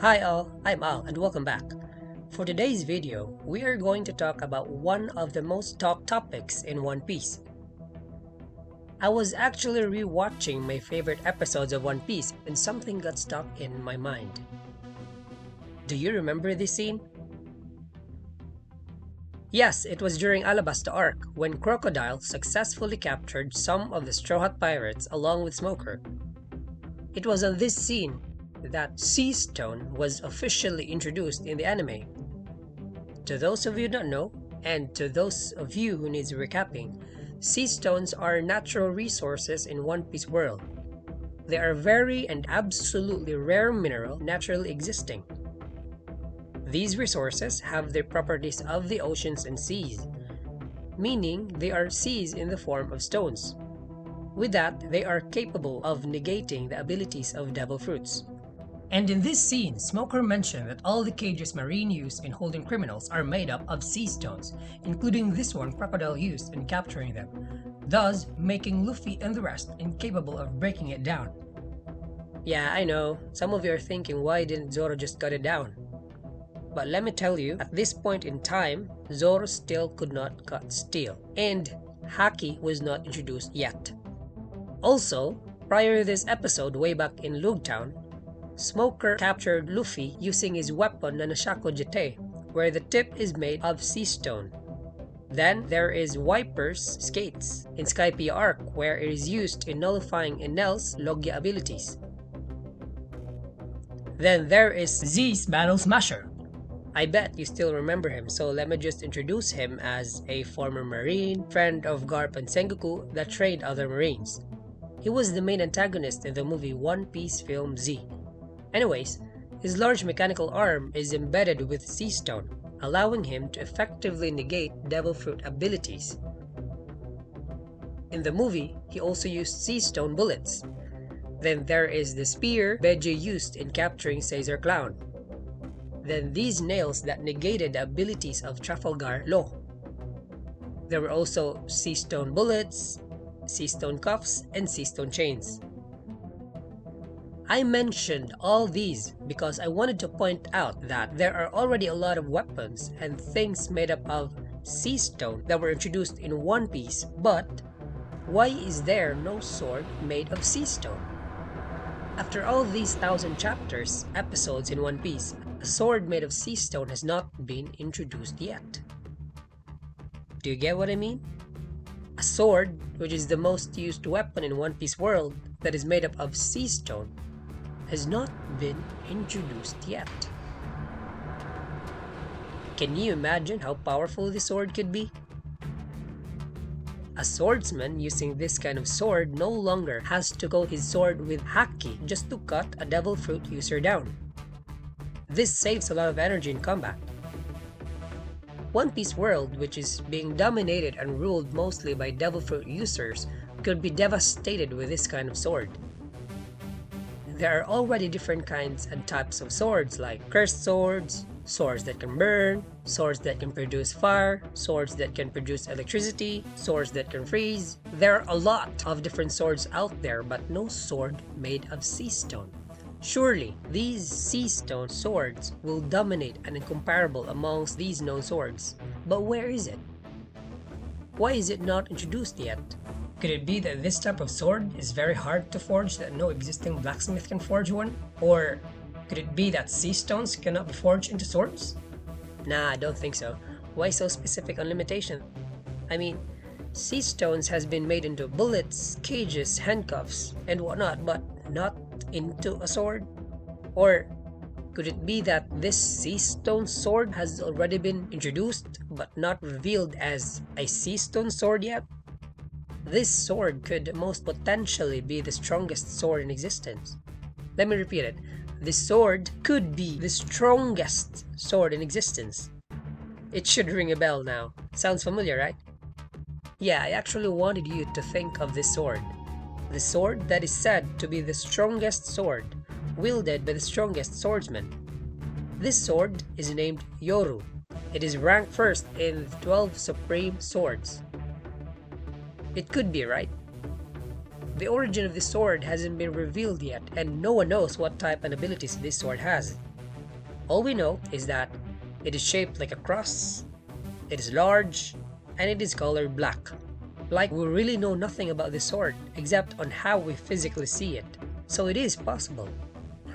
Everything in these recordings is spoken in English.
Hi all, I'm Al and welcome back. For today's video, we are going to talk about one of the most talked topics in One Piece. I was actually re-watching my favorite episodes of One Piece and something got stuck in my mind. Do you remember this scene? Yes, it was during Alabasta Arc when Crocodile successfully captured some of the Straw Hat Pirates along with Smoker. It was on this scene that Seastone was officially introduced in the anime. To those of you who don't know, and to those of you who needs recapping, sea stones are natural resources in One Piece world. They are very and absolutely rare mineral naturally existing. These resources have the properties of the oceans and seas, meaning they are seas in the form of stones. With that, they are capable of negating the abilities of devil fruits. And in this scene, Smoker mentioned that all the cages Marine use in holding criminals are made up of sea stones, including this one Crocodile used in capturing them, thus making Luffy and the rest incapable of breaking it down. Yeah, I know, some of you are thinking why didn't Zoro just cut it down? But let me tell you, at this point in time, Zoro still could not cut steel, and Haki was not introduced yet. Also, prior to this episode way back in Lugtown, Smoker captured Luffy using his weapon Nanashako Jete, where the tip is made of sea stone. Then there is Wiper's skates in Skypiea Arc, where it is used in nullifying Enel's Logia abilities. Then there is Z's Battle Smasher. I bet you still remember him, so let me just introduce him as a former Marine, friend of Garp and Sengoku that trained other Marines. He was the main antagonist in the movie One Piece film Z. Anyways, his large mechanical arm is embedded with sea stone, allowing him to effectively negate devil fruit abilities. In the movie, he also used sea stone bullets. Then there is the spear Beji used in capturing Caesar Clown. Then these nails that negated the abilities of Trafalgar Law. There were also sea stone bullets, sea stone cuffs, and sea stone chains. I mentioned all these because I wanted to point out that there are already a lot of weapons and things made up of sea stone that were introduced in One Piece, but why is there no sword made of sea stone? After all these 1,000 chapters, episodes in One Piece, a sword made of sea stone has not been introduced yet. Do you get what I mean? A sword, which is the most used weapon in One Piece world that is made up of sea stone, has not been introduced yet. Can you imagine how powerful this sword could be? A swordsman using this kind of sword no longer has to coat his sword with haki just to cut a devil fruit user down. This saves a lot of energy in combat. One Piece world, which is being dominated and ruled mostly by devil fruit users, could be devastated with this kind of sword. There are already different kinds and types of swords like cursed swords, swords that can burn, swords that can produce fire, swords that can produce electricity, swords that can freeze. There are a lot of different swords out there, but no sword made of sea stone. Surely, these sea stone swords will dominate and incomparable amongst these known swords. But where is it? Why is it not introduced yet? Could it be that this type of sword is very hard to forge, that no existing blacksmith can forge one? Or could it be that sea stones cannot be forged into swords? Nah, I don't think so. Why so specific on limitation? I mean, sea stones has been made into bullets, cages, handcuffs, and whatnot, but not into a sword? Or could it be that this sea stone sword has already been introduced but not revealed as a sea stone sword yet? This sword could most potentially be the strongest sword in existence. Let me repeat it. This sword could be the strongest sword in existence. It should ring a bell now. Sounds familiar, right? Yeah, I actually wanted you to think of this sword. The sword that is said to be the strongest sword, wielded by the strongest swordsman. This sword is named Yoru. It is ranked first in the 12 supreme swords. It could be, right? The origin of this sword hasn't been revealed yet, and no one knows what type and abilities this sword has. All we know is that it is shaped like a cross, it is large, and it is colored black. Like we really know nothing about this sword except on how we physically see it. So it is possible.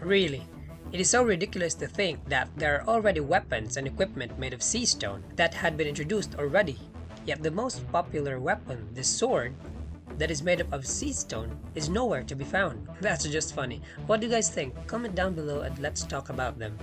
Really, it is so ridiculous to think that there are already weapons and equipment made of Seastone that had been introduced already. Yet the most popular weapon, this sword, that is made up of Seastone, is nowhere to be found. That's just funny. What do you guys think? Comment down below and let's talk about them.